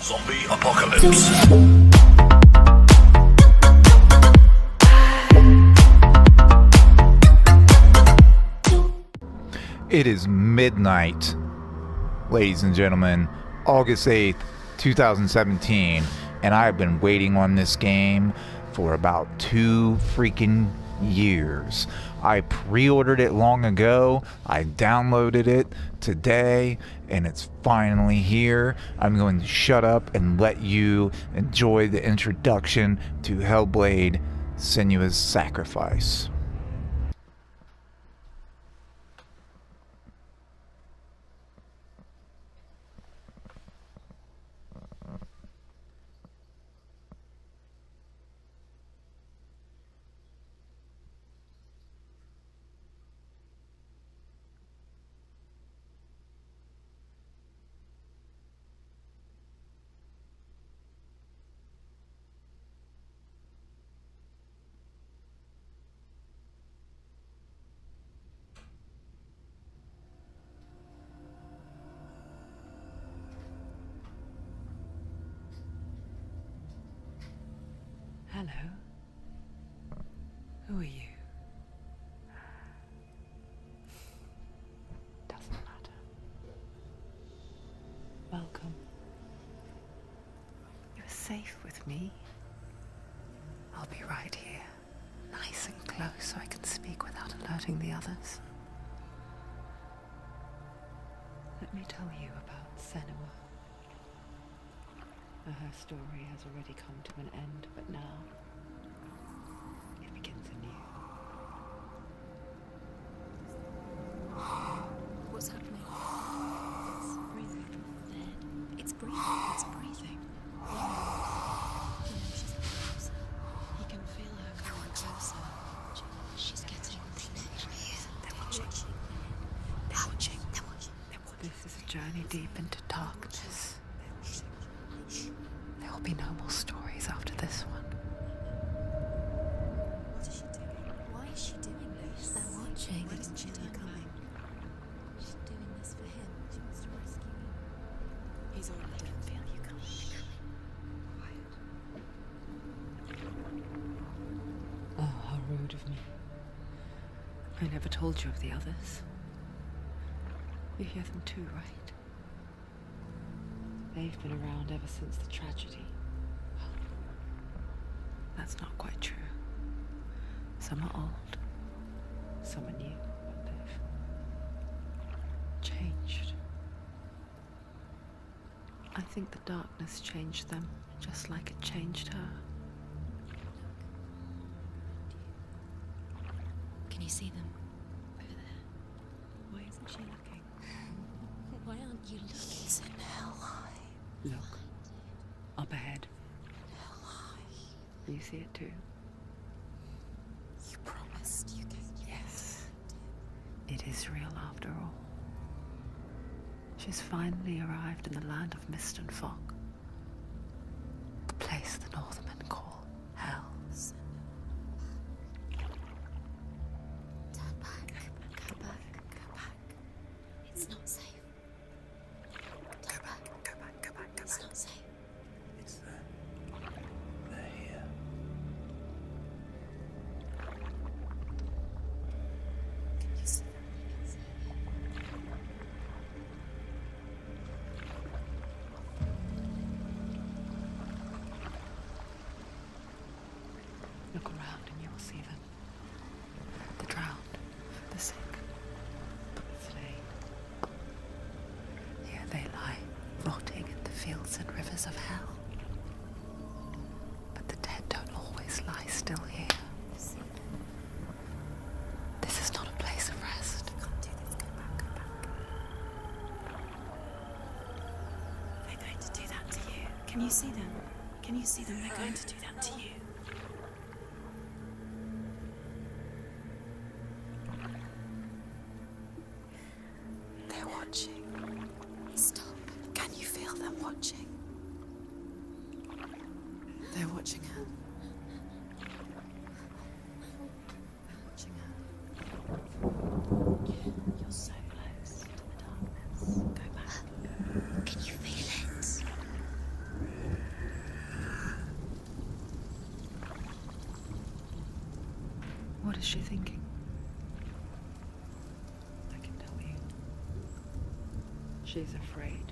Zombie apocalypse. It is midnight, ladies and gentlemen, August 8th, 2017, and I've been waiting on this game for about 2 freaking years. I pre-ordered it long ago, I downloaded it today, and it's finally here. I'm going to shut up and let you enjoy the introduction to Hellblade: Senua's Sacrifice. Hello. Who are you? Doesn't matter. Welcome. You're safe with me. I'll be right here, nice and close so I can speak without alerting the others. Let me tell you about Senua. Her story has already come to an end, but now it begins anew. What's happening? It's breathing. Dead. It's breathing. It's breathing. She's getting closer. He can feel her coming closer. She's getting closer. They're watching. They're watching. They're watching. They're watching. This is a journey deep into darkness. There will be no more stories after this one. What is she doing? Why is she doing this? They're watching. Why doesn't she turn coming? She's doing this for him. She wants to rescue him. He's already dead. I can feel you coming. Quiet. Oh, how rude of me. I never told you of the others. You hear them too, right? They've been around ever since the tragedy. Well, that's not quite true. Some are old, some are new, but they've changed. I think the darkness changed them, just like it changed her. Can you see them? Over there. Why isn't she looking? Why aren't you looking? He's in hell high. Look, up ahead. Hell high. You see it too? You promised you gave. Yes. It is real after all. She's finally arrived in the land of mist and fog. The place the Northmen call hell. Turn back. Go back. Go back. It's not safe. Go back. Go back. Go back. Go back. It's not safe. It's there. They're here. Can you see them? Look around and you will see them. The drowned, the sick, the slain. Here they lie, rotting in the fields and rivers of hell. But the dead don't always lie still here. This is not a place of rest. You can't do this. Go back. Go back. They're going to do that to you. Can you see them? Can you see them? They're going to do that to you. They're watching. Stop. Can you feel them watching? They're watching her. They're watching her. You're so close to the darkness. Go back. Can you feel it? is she thinking? I can tell you. She's afraid.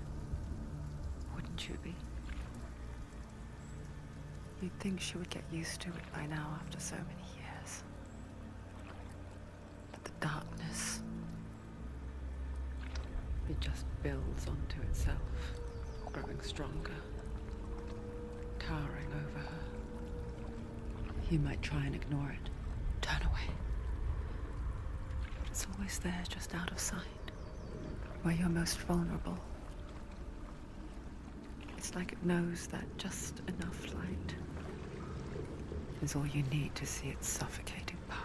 Wouldn't you be? You'd think she would get used to it by now after so many years. But the darkness, it just builds onto itself, growing stronger, towering over her. You might try and ignore it, turn away. But it's always there, just out of sight, where you're most vulnerable. It's like it knows that just enough light is all you need to see its suffocating power.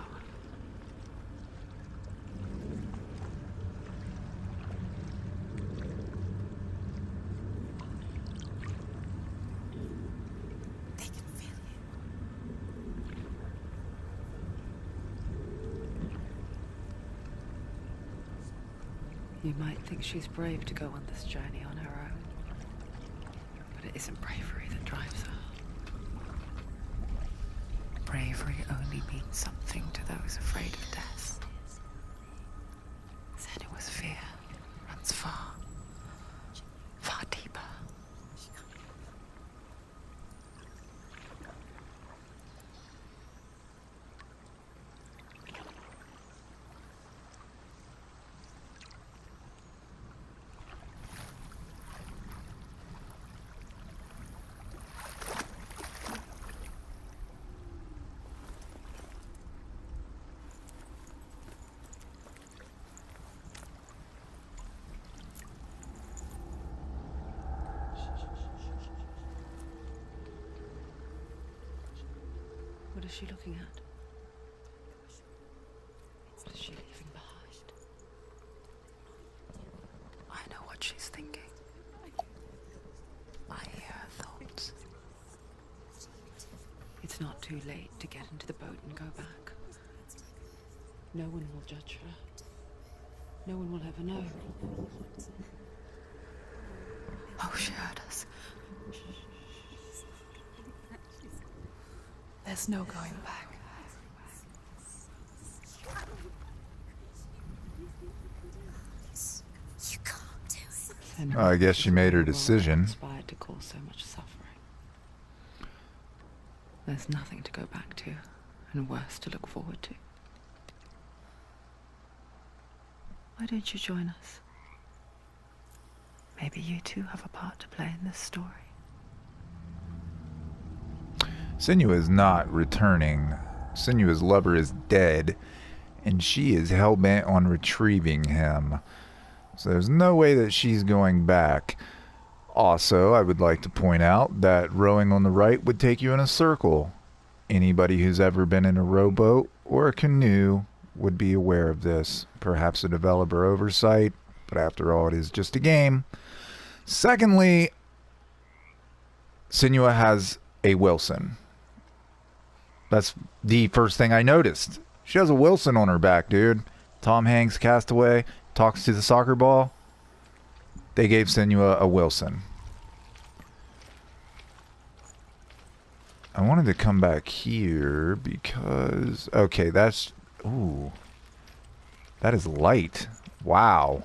They can feel You might think she's brave to go on this journey on her own, but it isn't bravery that drives her. Bravery only means something to those afraid of death. Senua's fear runs far, far deeper. What is she looking at? What is she leaving behind? I know what she's thinking. I hear her thoughts. It's not too late to get into the boat and go back. No one will judge her. No one will ever know. Oh, she heard us. There's no going back. You can't do it. Senua I guess she made her was decision. inspired to cause so much suffering. There's nothing to go back to, and worse to look forward to. Why don't you join us? Maybe you too have a part to play in this story. Senua is not returning. Senua's lover is dead, and she is hell-bent on retrieving him. So there's no way that she's going back. Also, I would like to point out that rowing on the right would take you in a circle. Anybody who's ever been in a rowboat or a canoe would be aware of this. Perhaps a developer oversight, but after all, it is just a game. Secondly, Senua has a Wilson. That's the first thing I noticed. She has a Wilson on her back, dude. Tom Hanks, Castaway, talks to the soccer ball. They gave Senua a Wilson. I wanted to come back here because... Okay, that's... Ooh. That is light. Wow.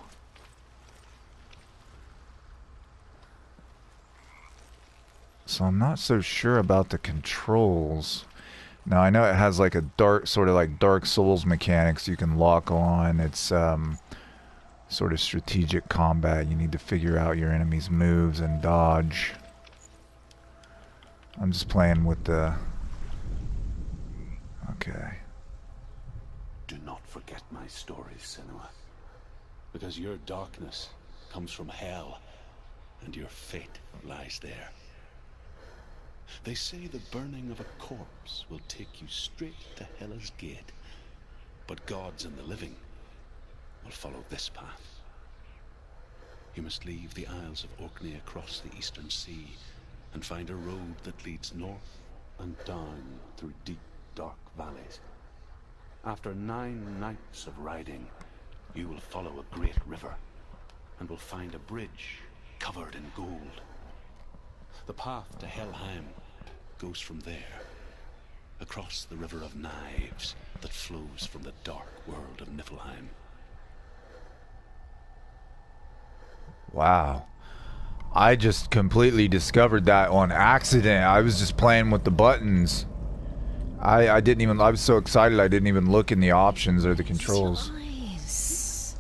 So I'm not so sure about the controls. Now I know it has like a dark, sort of like Dark Souls mechanics you can lock on. It's sort of strategic combat. You need to figure out your enemy's moves and dodge. I'm just playing with the... Okay. Do not forget my stories, Senua, because your darkness comes from hell, and your fate lies there. They say the burning of a corpse will take you straight to Hela's gate, but gods and the living will follow this path. You must leave the Isles of Orkney across the eastern sea and find a road that leads north and down through deep, dark valleys. After 9 nights of riding, you will follow a great river and will find a bridge covered in gold. The path to Helheim goes from there, across the River of Knives, that flows from the dark world of Niflheim. Wow. I just completely discovered that on accident. I was just playing with the buttons. I didn't even, I was so excited I didn't even look in the options or the controls. Eyes.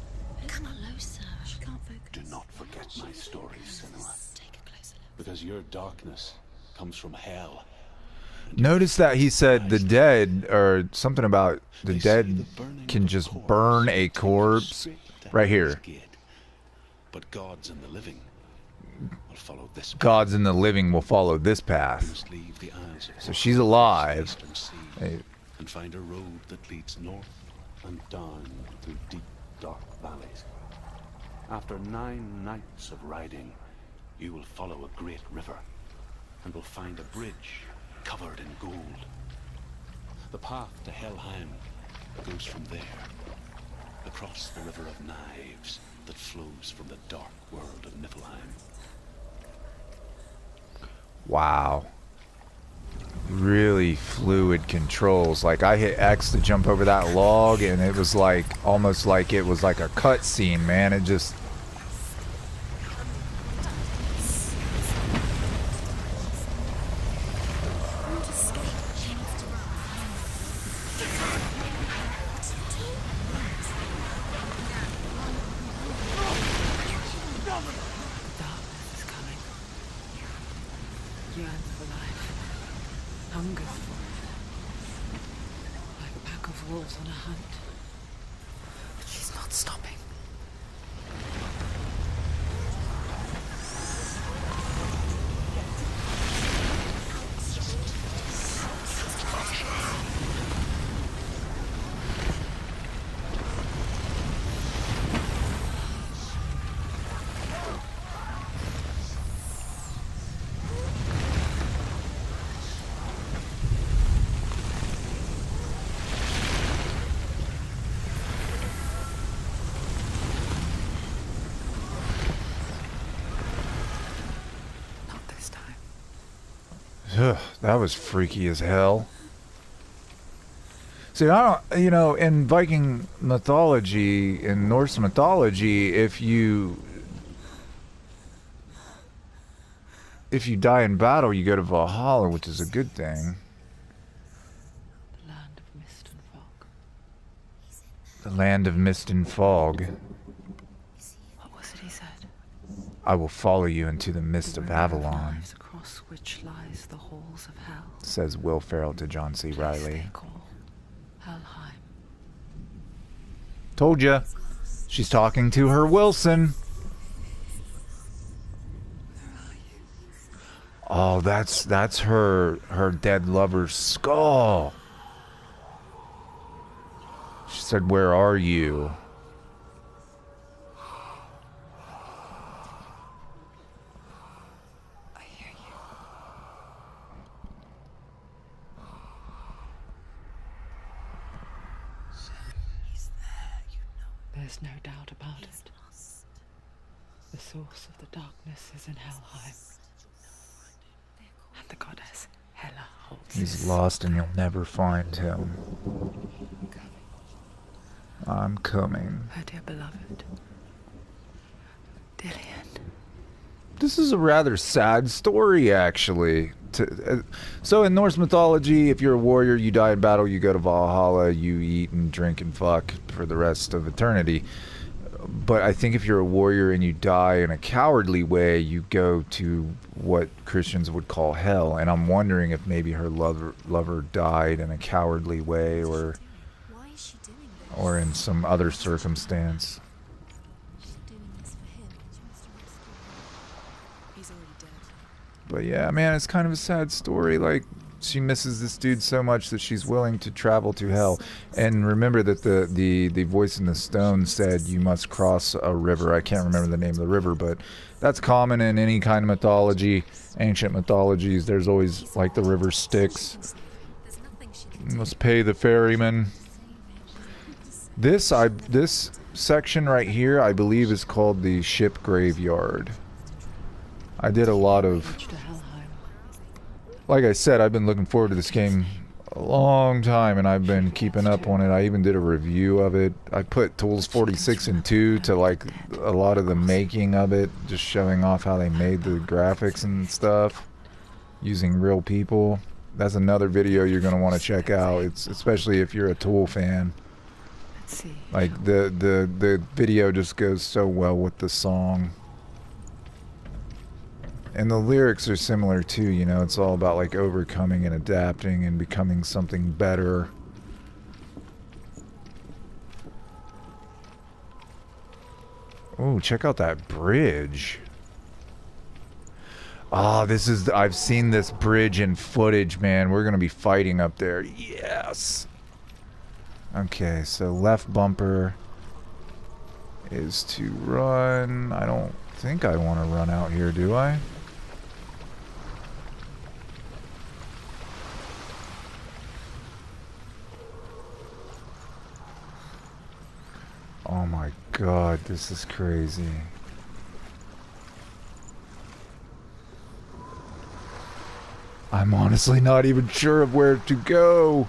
Come closer. She can't focus. Do not forget my stories, Senua, Take a closer look. because your darkness comes from hell. Notice that he said the dead, or something about the They say dead the burning can of a just corpse burn a takes you corpse straight to right Hell's here. Gate. But gods and the living will follow this path. Gods in the living will follow this You path. must leave the Isles of So she's alive. Eastern Sea Hey, and find a road that leads north and down through deep, dark valleys. After 9 nights of riding, you will follow a great river and will find a bridge covered in gold. The path to Helheim goes from there, across the River of Knives that flows from the dark world of Niflheim. wow. Really fluid controls. Like I hit X to jump over that log and it was like almost like it was like a cutscene, man. It just Darkness is coming. Yearns for life. Hungers for it. Like a pack of wolves on a hunt. But she's not stopping. Not this time. ugh, that was freaky as hell. See, I don't, you know, in Viking mythology, in Norse mythology, if you die in battle, you go to Valhalla, which is a good thing. The land of mist and fog. The land of mist and fog. What was it he said? I will follow you into the mist The of river Avalon, knives across which lies the halls of hell. says Will Ferrell to John C. Place Riley. they call Helheim. Told ya. She's talking to her Wilson. Oh, that's her dead lover's skull. She said, "Where are you?" I hear you. He's there, you know. There's no doubt about it. The source of the darkness is in Helheim. And the goddess Hela holds He's his lost and you'll never find him. coming. I'm coming. Her dear beloved. Dillian. This is a rather sad story, actually. So in Norse mythology, if you're a warrior, you die in battle, you go to Valhalla, you eat and drink and fuck for the rest of eternity. But I think if you're a warrior and you die in a cowardly way, you go to what Christians would call hell. And I'm wondering if maybe her lover died in a cowardly way, or Why is she doing this? or in some other circumstance. She's doing this for him. She wants to rescue him. He's already dead. But yeah, man, it's kind of a sad story. Like, she misses this dude so much that she's willing to travel to hell. And remember that the voice in the stone said you must cross a river. I can't remember the name of the river, but that's common in any kind of mythology. Ancient mythologies, there's always like the river Styx. There's nothing she can You do. must pay the ferryman. This section right here, I believe, is called the ship graveyard. I did a lot of, To Helheim. like I said, I've been looking forward to this game a long time, and I've been keeping up on it. I even did a review of it. I put Tools 46 and 2 to like a lot of the making of it, just showing off how they made the graphics and stuff using real people. That's another video you're going to want to check out. It's especially if you're a Tool fan. Let's see. Like the video just goes so well with the song. And the lyrics are similar too, you know, it's all about like overcoming and adapting and becoming something better. Oh, check out that bridge. Ah, I've seen this bridge in footage, man. We're gonna be fighting up there. Yes! Okay, so left bumper is to run. I don't think I want to run out here, do I? Oh my god, this is crazy. I'm honestly not even sure of where to go.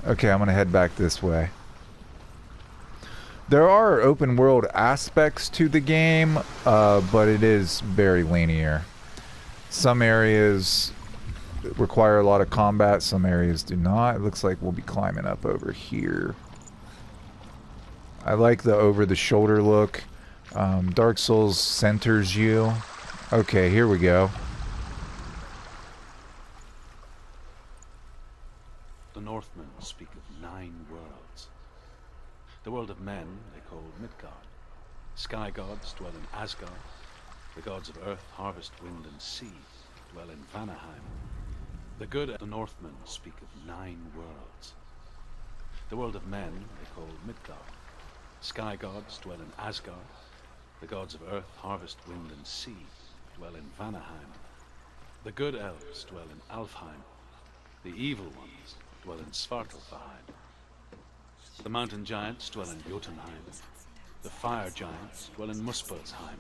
Okay, I'm gonna head back this way. There are open world aspects to the game, but it is very linear. Some areas require a lot of combat, some areas do not. It looks like we'll be climbing up over here. I like the over-the-shoulder look. Dark Souls centers you. Okay, here we go. The Northmen speak of 9 worlds. The world of men they call Midgard. Sky gods dwell in Asgard. The gods of earth, harvest, wind, and sea dwell in Vanaheim. The good of the Northmen speak of 9 worlds. The world of men they call Midgard. Sky gods dwell in Asgard. The gods of earth, harvest, wind, and sea dwell in Vanaheim. The good elves dwell in Alfheim. The evil ones dwell in Svartalfheim. The mountain giants dwell in Jotunheim. The fire giants dwell in Muspelheim.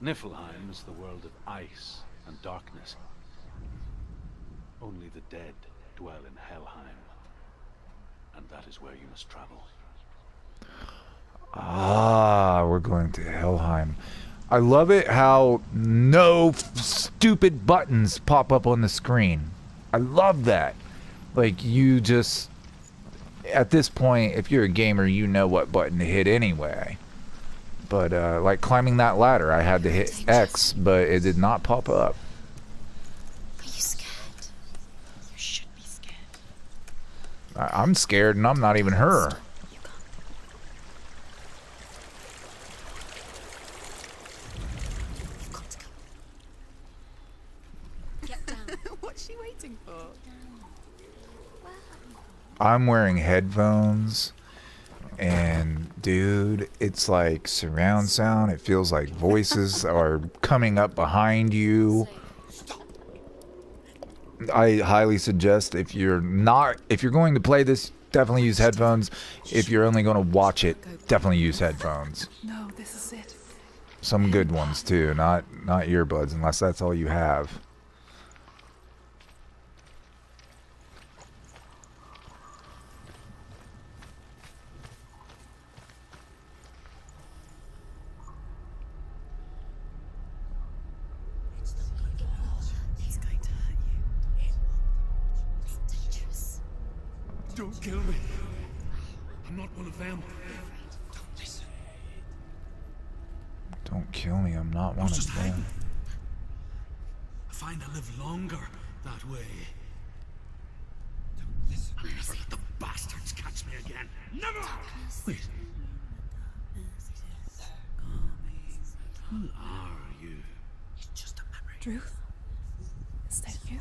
Niflheim is the world of ice and darkness. Only the dead dwell in Helheim. And that is where you must travel. Ah, we're going to Helheim. I love it how no stupid buttons pop up on the screen. I love that. Like, you just... At this point, if you're a gamer, you know what button to hit anyway. But, like climbing that ladder, I had to hit X, but it did not pop up. Are you scared? You should be scared. I'm scared, and I'm not even her. You can't. You've got to come. Get down. What's she waiting for? I'm wearing headphones, and dude, it's like surround sound. It feels like voices are coming up behind you. I highly suggest if you're going to play this, definitely use headphones. If you're only going to watch it, definitely use headphones. No, this is it. Some good ones too, not earbuds, unless that's all you have. He's going to hurt you. It's dangerous. Don't kill me. I'm not one of them. Don't listen. Don't kill me, I'm not one Just of hide. them. I find I live longer that way. Don't listen. I'll never let the bastards catch me again. Never! Wait. Who are you? It's just a memory. Truth? Is that you?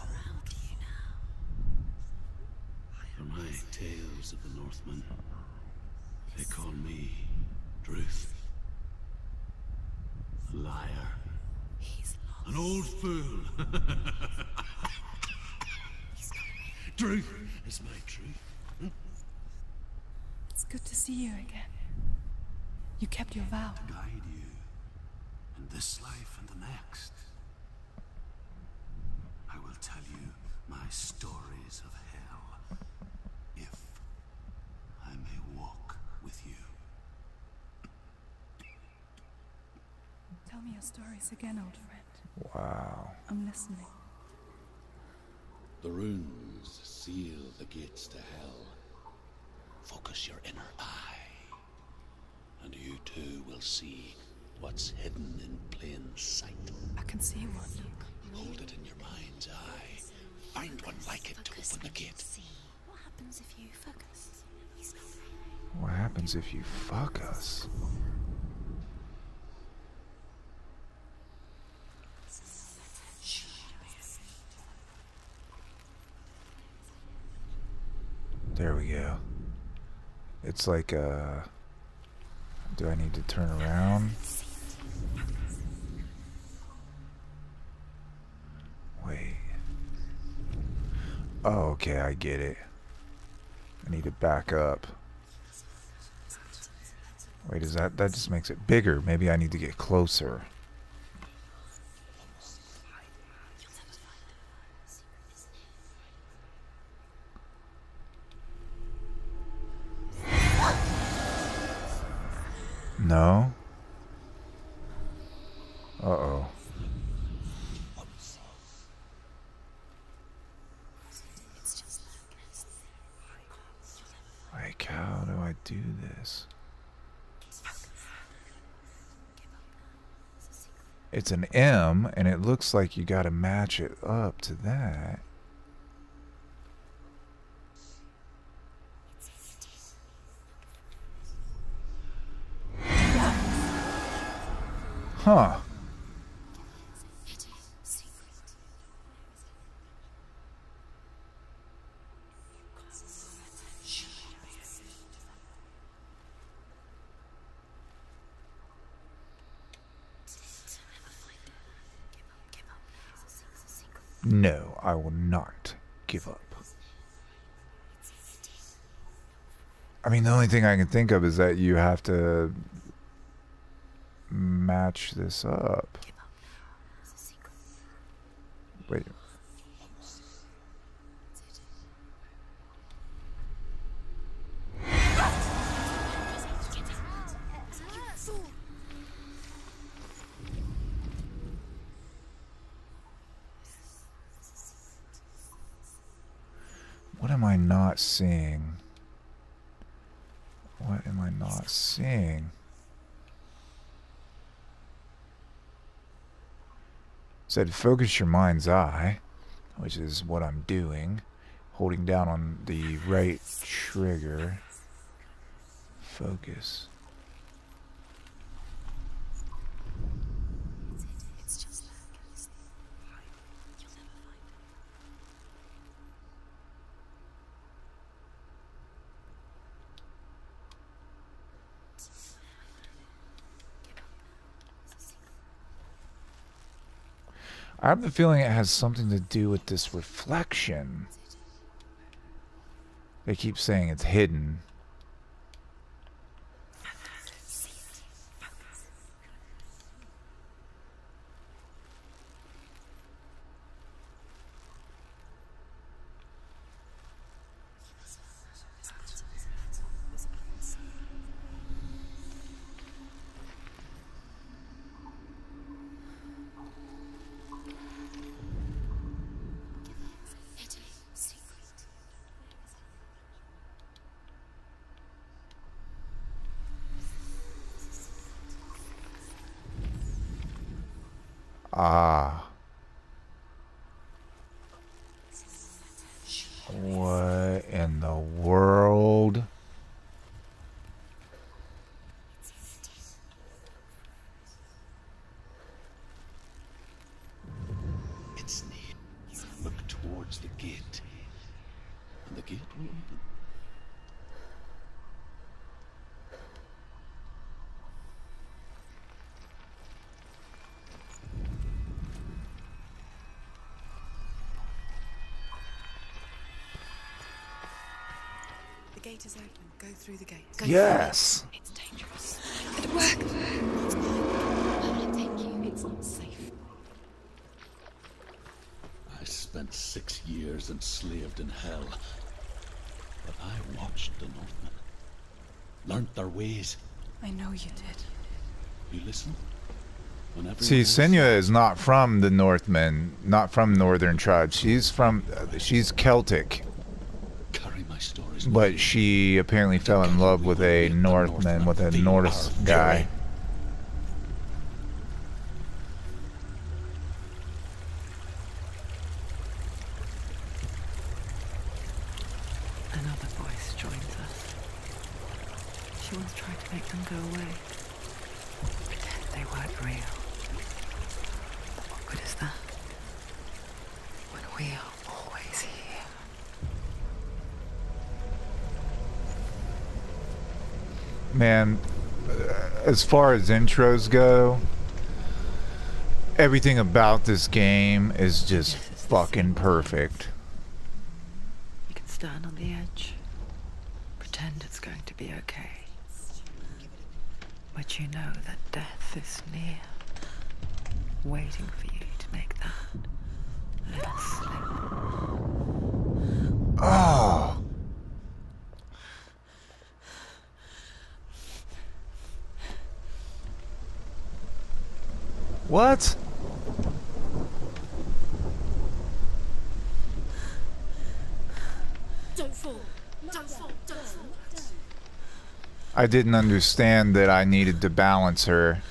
For my tales of the Northmen, they call me Druth. A liar. He's lost. An old fool. Truth is my truth. It's good to see you again. You kept your vow. Guide you in this life and the next. I will tell you my stories of hell. Tell me your stories again, old friend. Wow. I'm listening. The runes seal the gates to hell. Focus your inner eye, and you too will see what's hidden in plain sight. I can see one. Hold it in your mind's eye. Find one like it to open the gate. What happens if you focus? He's not What happens if you fuck us? There we go. It's like do I need to turn around? Wait. Oh, okay, I get it. I need to back up. Wait, is that just makes it bigger? Maybe I need to get closer. No? Uh-oh. Like, how do I do this? It's an M, and it looks like you gotta match it up to that. Huh. No, I will not give up. I mean, the only thing I can think of is that you have to match this up. Wait. What am I not seeing? What am I not seeing? Said focus your mind's eye, which is what I'm doing. Holding down on the right trigger. Focus. I have the feeling it has something to do with this reflection. They keep saying it's hidden. Ah. What in the world? It's near. Look towards the gate, and the gate will open. The gate is open. Go through the gate. Yes. It's dangerous. It worked. Thank you. It's not safe. I spent 6 years enslaved in hell, but I watched the Northmen, learnt their ways. I know you did. You listen? When everyone See, else Senua is not from the Northmen, not from northern tribes. She's Celtic, carry my stories with but you. she apparently fell in love with a Northman, with a Norse guy. Another voice joins us. She once tried to make them go away. Pretend they weren't real. But what good is that? When we are always here. Man, as far as intros go, everything about this game is just fucking perfect. You can stand on the edge. Pretend it's going to be okay. But you know that death is near. Waiting for you to make that little slip. Oh. What? Don't fall. Don't fall. Don't fall. I didn't understand that I needed to balance her.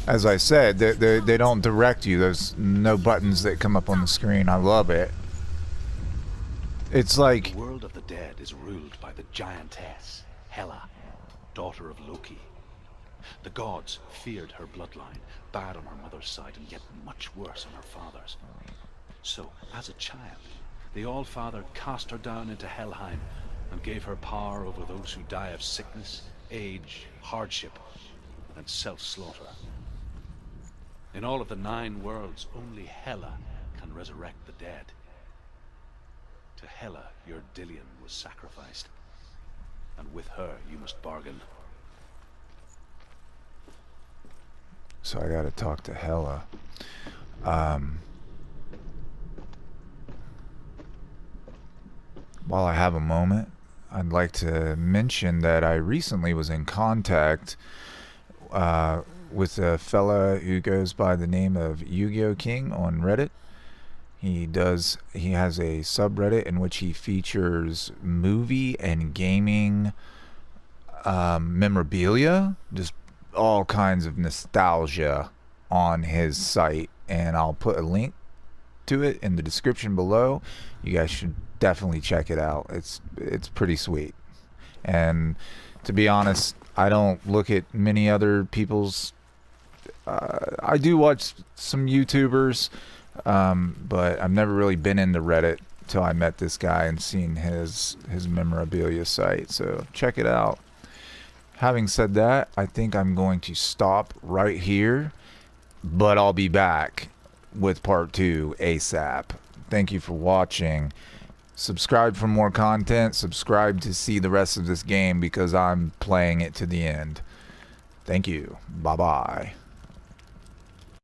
As I said, they don't direct you. There's no buttons that come up on the screen. I love it. It's like... The world of the dead is ruled by the giantess, Hela, daughter of Loki. The gods feared her bloodline, bad on her mother's side and yet much worse on her father's. So, as a child, the All-Father cast her down into Helheim and gave her power over those who die of sickness, age, hardship, and self-slaughter. In all of the 9 worlds, only Hela can resurrect the dead. To Hela, your Dillion was sacrificed, and with her you must bargain. So I gotta talk to Hela. While I have a moment, I'd like to mention that I recently was in contact with a fella who goes by the name of Yu-Gi-Oh! King on Reddit. He has a subreddit in which he features movie and gaming memorabilia, just all kinds of nostalgia on his site, and I'll put a link to it in the description below. You guys should definitely check it out. It's pretty sweet. And to be honest, I don't look at many other people's I do watch some YouTubers, but I've never really been into Reddit till I met this guy and seen his memorabilia site. So check it out. Having said that, I think I'm going to stop right here, but I'll be back with part 2 ASAP. Thank you for watching. Subscribe for more content. Subscribe to see the rest of this game because I'm playing it to the end. Thank you. Bye-bye.